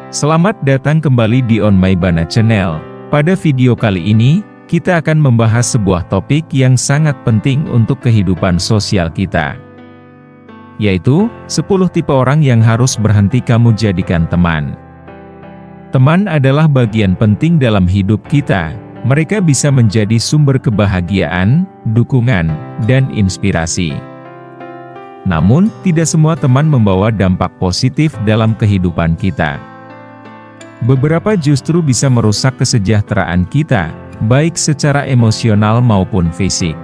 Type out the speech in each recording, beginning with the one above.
Selamat datang kembali di On My Bana Channel. Pada video kali ini, kita akan membahas sebuah topik yang sangat penting untuk kehidupan sosial kita. Yaitu, 10 tipe orang yang harus berhenti kamu jadikan teman. Teman adalah bagian penting dalam hidup kita. Mereka bisa menjadi sumber kebahagiaan, dukungan, dan inspirasi. Namun, tidak semua teman membawa dampak positif dalam kehidupan kita. Beberapa justru bisa merusak kesejahteraan kita, baik secara emosional maupun fisik.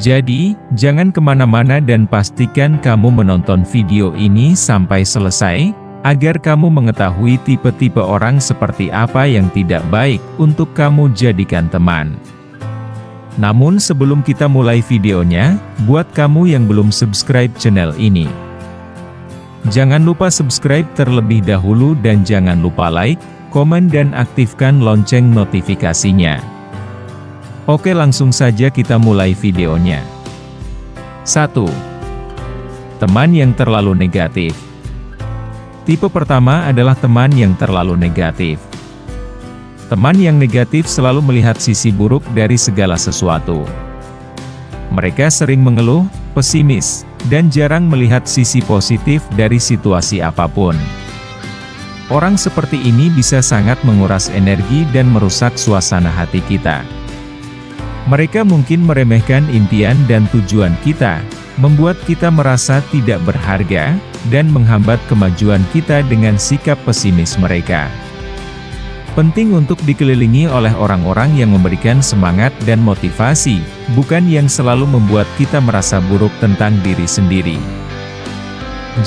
Jadi, jangan kemana-mana dan pastikan kamu menonton video ini sampai selesai, agar kamu mengetahui tipe-tipe orang seperti apa yang tidak baik untuk kamu jadikan teman. Namun sebelum kita mulai videonya, buat kamu yang belum subscribe channel ini, jangan lupa subscribe terlebih dahulu dan jangan lupa like, komen dan aktifkan lonceng notifikasinya. Oke, langsung saja kita mulai videonya. 1. Teman yang terlalu negatif. Tipe pertama adalah teman yang terlalu negatif. Teman yang negatif selalu melihat sisi buruk dari segala sesuatu. Mereka sering mengeluh, pesimis, dan jarang melihat sisi positif dari situasi apapun. Orang seperti ini bisa sangat menguras energi dan merusak suasana hati kita. Mereka mungkin meremehkan impian dan tujuan kita, membuat kita merasa tidak berharga, dan menghambat kemajuan kita dengan sikap pesimis mereka. Penting untuk dikelilingi oleh orang-orang yang memberikan semangat dan motivasi, bukan yang selalu membuat kita merasa buruk tentang diri sendiri.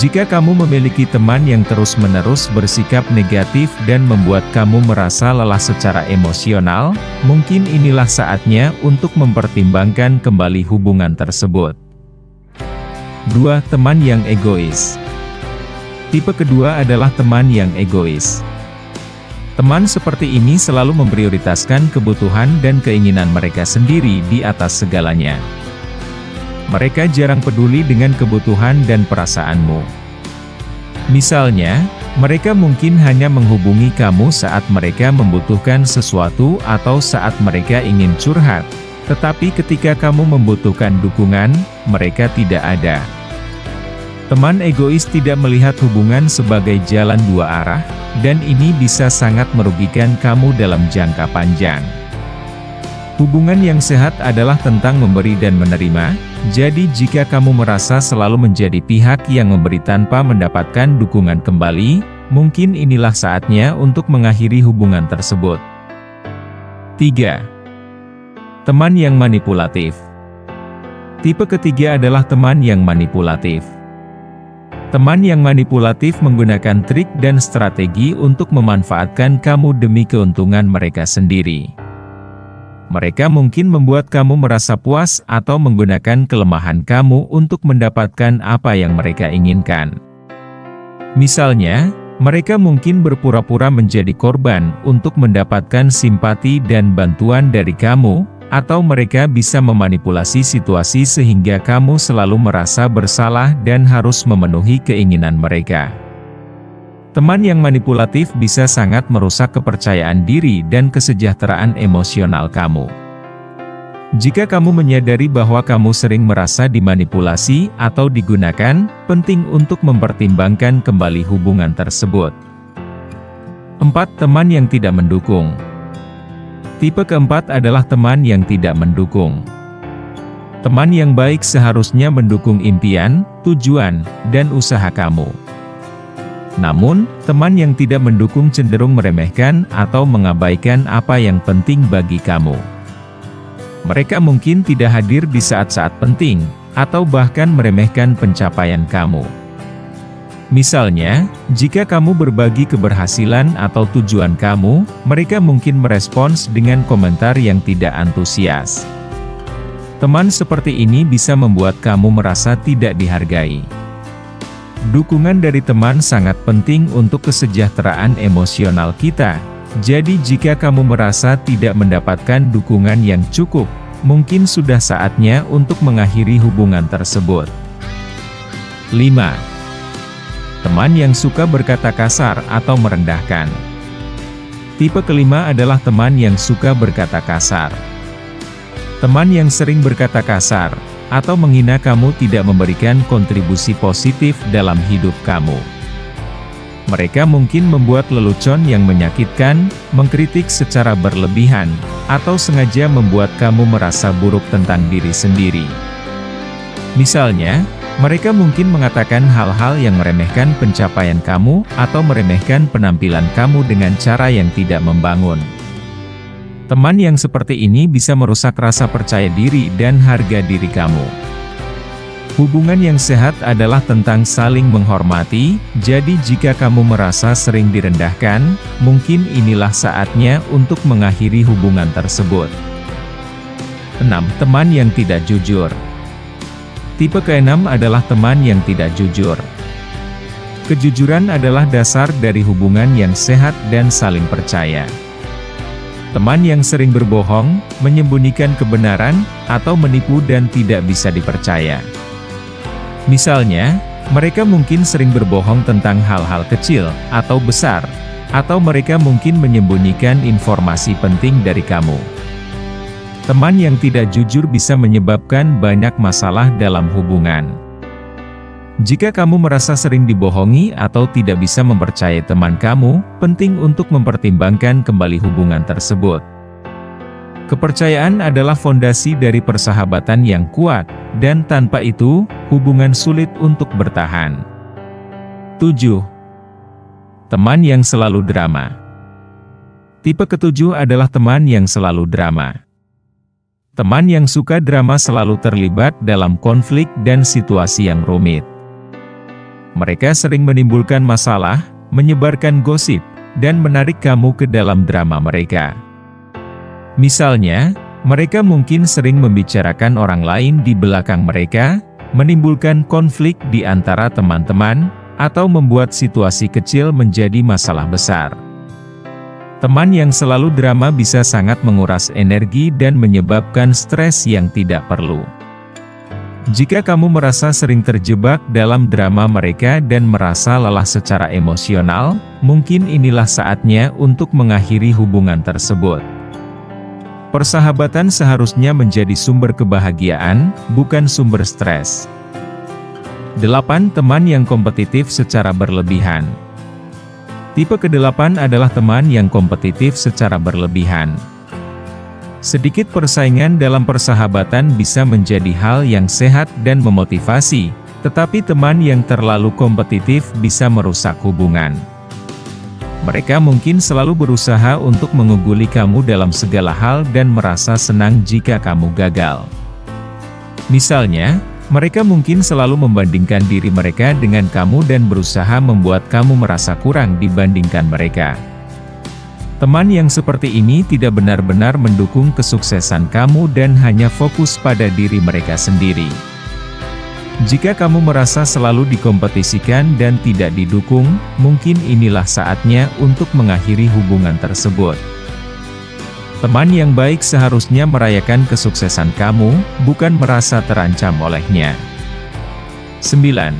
Jika kamu memiliki teman yang terus-menerus bersikap negatif dan membuat kamu merasa lelah secara emosional, mungkin inilah saatnya untuk mempertimbangkan kembali hubungan tersebut. 2. Teman yang egois. Tipe kedua adalah teman yang egois. Teman seperti ini selalu memprioritaskan kebutuhan dan keinginan mereka sendiri di atas segalanya. Mereka jarang peduli dengan kebutuhan dan perasaanmu. Misalnya, mereka mungkin hanya menghubungi kamu saat mereka membutuhkan sesuatu atau saat mereka ingin curhat, tetapi ketika kamu membutuhkan dukungan, mereka tidak ada. Teman egois tidak melihat hubungan sebagai jalan dua arah, dan ini bisa sangat merugikan kamu dalam jangka panjang. Hubungan yang sehat adalah tentang memberi dan menerima, jadi jika kamu merasa selalu menjadi pihak yang memberi tanpa mendapatkan dukungan kembali, mungkin inilah saatnya untuk mengakhiri hubungan tersebut. 3. Teman yang manipulatif. Tipe ketiga adalah teman yang manipulatif. Teman yang manipulatif menggunakan trik dan strategi untuk memanfaatkan kamu demi keuntungan mereka sendiri. Mereka mungkin membuat kamu merasa puas atau menggunakan kelemahan kamu untuk mendapatkan apa yang mereka inginkan. Misalnya, mereka mungkin berpura-pura menjadi korban untuk mendapatkan simpati dan bantuan dari kamu, atau mereka bisa memanipulasi situasi sehingga kamu selalu merasa bersalah dan harus memenuhi keinginan mereka. Teman yang manipulatif bisa sangat merusak kepercayaan diri dan kesejahteraan emosional kamu. Jika kamu menyadari bahwa kamu sering merasa dimanipulasi atau digunakan, penting untuk mempertimbangkan kembali hubungan tersebut. 4. Teman yang tidak mendukung. Tipe keempat adalah teman yang tidak mendukung. Teman yang baik seharusnya mendukung impian, tujuan, dan usaha kamu. Namun, teman yang tidak mendukung cenderung meremehkan atau mengabaikan apa yang penting bagi kamu. Mereka mungkin tidak hadir di saat-saat penting, atau bahkan meremehkan pencapaian kamu. Misalnya, jika kamu berbagi keberhasilan atau tujuan kamu, mereka mungkin merespons dengan komentar yang tidak antusias. Teman seperti ini bisa membuat kamu merasa tidak dihargai. Dukungan dari teman sangat penting untuk kesejahteraan emosional kita. Jadi jika kamu merasa tidak mendapatkan dukungan yang cukup, mungkin sudah saatnya untuk mengakhiri hubungan tersebut. 5. Teman yang suka berkata kasar atau merendahkan. Tipe kelima adalah teman yang suka berkata kasar. Teman yang sering berkata kasar atau menghina kamu tidak memberikan kontribusi positif dalam hidup kamu. Mereka mungkin membuat lelucon yang menyakitkan, mengkritik secara berlebihan, atau sengaja membuat kamu merasa buruk tentang diri sendiri. Misalnya, mereka mungkin mengatakan hal-hal yang meremehkan pencapaian kamu, atau meremehkan penampilan kamu dengan cara yang tidak membangun. Teman yang seperti ini bisa merusak rasa percaya diri dan harga diri kamu. Hubungan yang sehat adalah tentang saling menghormati, jadi jika kamu merasa sering direndahkan, mungkin inilah saatnya untuk mengakhiri hubungan tersebut. 6. Teman yang tidak jujur. Tipe ke-6 adalah teman yang tidak jujur. Kejujuran adalah dasar dari hubungan yang sehat dan saling percaya. Teman yang sering berbohong, menyembunyikan kebenaran, atau menipu dan tidak bisa dipercaya. Misalnya, mereka mungkin sering berbohong tentang hal-hal kecil atau besar, atau mereka mungkin menyembunyikan informasi penting dari kamu. Teman yang tidak jujur bisa menyebabkan banyak masalah dalam hubungan. Jika kamu merasa sering dibohongi atau tidak bisa mempercayai teman kamu, penting untuk mempertimbangkan kembali hubungan tersebut. Kepercayaan adalah fondasi dari persahabatan yang kuat, dan tanpa itu, hubungan sulit untuk bertahan. 7. Teman yang selalu drama. Tipe ketujuh adalah teman yang selalu drama. Teman yang suka drama selalu terlibat dalam konflik dan situasi yang rumit. Mereka sering menimbulkan masalah, menyebarkan gosip, dan menarik kamu ke dalam drama mereka. Misalnya, mereka mungkin sering membicarakan orang lain di belakang mereka, menimbulkan konflik di antara teman-teman, atau membuat situasi kecil menjadi masalah besar. Teman yang selalu drama bisa sangat menguras energi dan menyebabkan stres yang tidak perlu. Jika kamu merasa sering terjebak dalam drama mereka dan merasa lelah secara emosional, mungkin inilah saatnya untuk mengakhiri hubungan tersebut. Persahabatan seharusnya menjadi sumber kebahagiaan, bukan sumber stres. 8. Teman yang kompetitif secara berlebihan. Tipe ke-8 adalah teman yang kompetitif secara berlebihan. Sedikit persaingan dalam persahabatan bisa menjadi hal yang sehat dan memotivasi, tetapi teman yang terlalu kompetitif bisa merusak hubungan. Mereka mungkin selalu berusaha untuk mengungguli kamu dalam segala hal dan merasa senang jika kamu gagal. Misalnya, mereka mungkin selalu membandingkan diri mereka dengan kamu dan berusaha membuat kamu merasa kurang dibandingkan mereka. Teman yang seperti ini tidak benar-benar mendukung kesuksesan kamu dan hanya fokus pada diri mereka sendiri. Jika kamu merasa selalu dikompetisikan dan tidak didukung, mungkin inilah saatnya untuk mengakhiri hubungan tersebut. Teman yang baik seharusnya merayakan kesuksesan kamu, bukan merasa terancam olehnya. 9.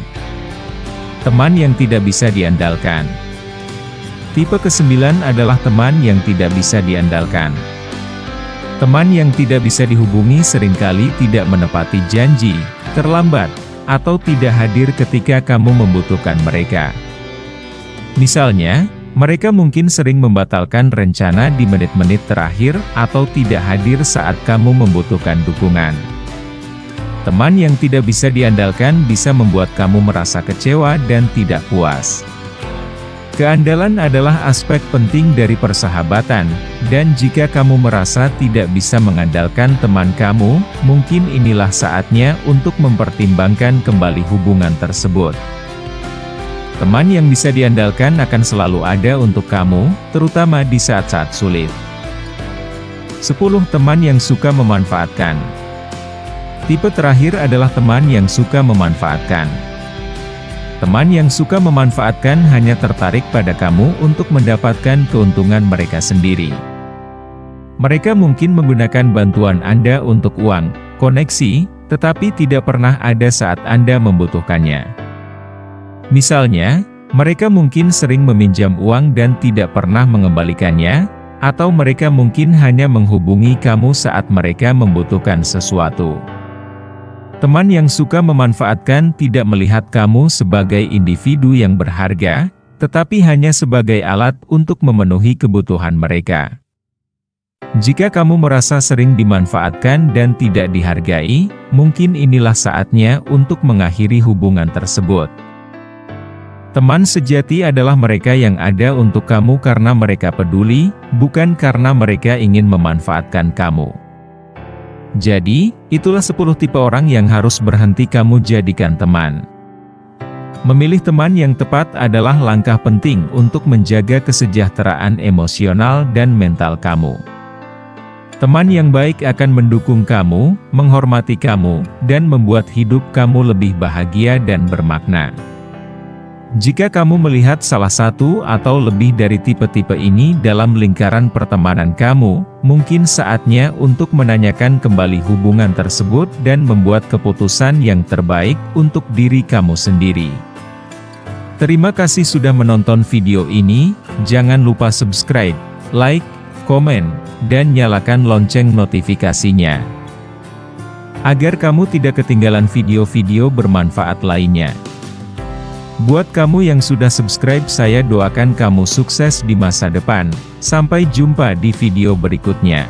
Teman yang tidak bisa diandalkan. Tipe ke-9 adalah teman yang tidak bisa diandalkan. Teman yang tidak bisa dihubungi seringkali tidak menepati janji, terlambat, atau tidak hadir ketika kamu membutuhkan mereka. Misalnya, mereka mungkin sering membatalkan rencana di menit-menit terakhir atau tidak hadir saat kamu membutuhkan dukungan. Teman yang tidak bisa diandalkan bisa membuat kamu merasa kecewa dan tidak puas. Keandalan adalah aspek penting dari persahabatan, dan jika kamu merasa tidak bisa mengandalkan teman kamu, mungkin inilah saatnya untuk mempertimbangkan kembali hubungan tersebut. Teman yang bisa diandalkan akan selalu ada untuk kamu, terutama di saat-saat sulit. 10. Teman yang suka memanfaatkan. Tipe terakhir adalah teman yang suka memanfaatkan. Teman yang suka memanfaatkan hanya tertarik pada kamu untuk mendapatkan keuntungan mereka sendiri. Mereka mungkin menggunakan bantuan Anda untuk uang, koneksi, tetapi tidak pernah ada saat Anda membutuhkannya. Misalnya, mereka mungkin sering meminjam uang dan tidak pernah mengembalikannya, atau mereka mungkin hanya menghubungi kamu saat mereka membutuhkan sesuatu. Teman yang suka memanfaatkan tidak melihat kamu sebagai individu yang berharga, tetapi hanya sebagai alat untuk memenuhi kebutuhan mereka. Jika kamu merasa sering dimanfaatkan dan tidak dihargai, mungkin inilah saatnya untuk mengakhiri hubungan tersebut. Teman sejati adalah mereka yang ada untuk kamu karena mereka peduli, bukan karena mereka ingin memanfaatkan kamu. Jadi, itulah 10 tipe orang yang harus berhenti kamu jadikan teman. Memilih teman yang tepat adalah langkah penting untuk menjaga kesejahteraan emosional dan mental kamu. Teman yang baik akan mendukung kamu, menghormati kamu, dan membuat hidup kamu lebih bahagia dan bermakna. Jika kamu melihat salah satu atau lebih dari tipe-tipe ini dalam lingkaran pertemanan kamu, mungkin saatnya untuk menanyakan kembali hubungan tersebut dan membuat keputusan yang terbaik untuk diri kamu sendiri. Terima kasih sudah menonton video ini, jangan lupa subscribe, like, komen, dan nyalakan lonceng notifikasinya, agar kamu tidak ketinggalan video-video bermanfaat lainnya. Buat kamu yang sudah subscribe, saya doakan kamu sukses di masa depan. Sampai jumpa di video berikutnya.